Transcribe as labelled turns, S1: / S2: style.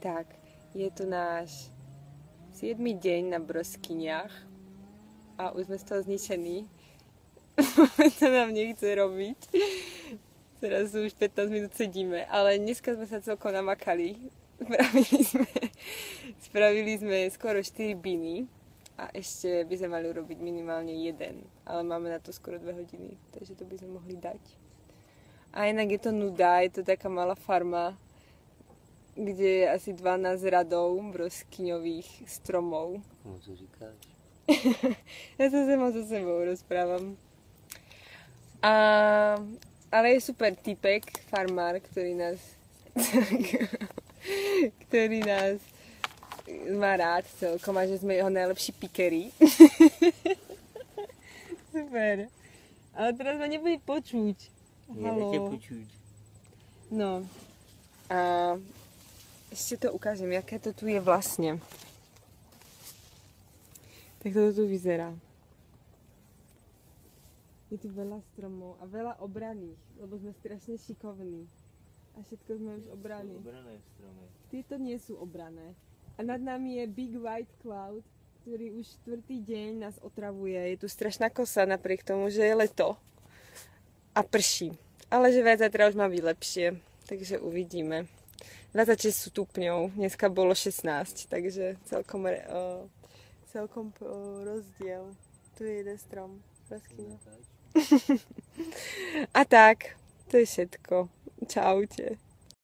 S1: Tak, je to náš 7. deň na broskyniach a už sme z toho zničení. To nám nechce robiť. Teraz už 15 minút sedíme, ale dneska sme sa celkom namakali. Spravili sme skoro 4 biny a ešte by sme mali urobiť minimálne 1, ale máme na to skoro 2 hodiny, takže to by sme mohli dať. A inak je to nuda, je to taká malá farma, kde je asi 12 radov broskyňových stromov.
S2: Co říkáš?
S1: Ja sa sama so sebou rozprávam. Ale je super typek, farmár, ktorý nás má rád celkom a že sme jeho najlepší pikery. Super. Ale teraz ma nebude počuť.
S2: Haló. Nie počuť.
S1: No. A ešte to ukážem, aké to tu je vlastne. Tak to tu vyzerá. Je tu veľa stromov a veľa obraných, lebo sme strašne šikovní. A všetko sme už obrali.
S2: Sú obrané stromy.
S1: Tieto nie sú obrané. A nad nami je Big White Cloud, ktorý už 4. deň nás otravuje. Je tu strašná kosa napriek tomu, že je leto. A prší. Ale že viac zajtra už má byť lepšie. Takže uvidíme. 26 stupňov. Dneska bolo 16, takže celkom rozdiel. Tu je jeden strom. A tak, to je všetko. Čaute.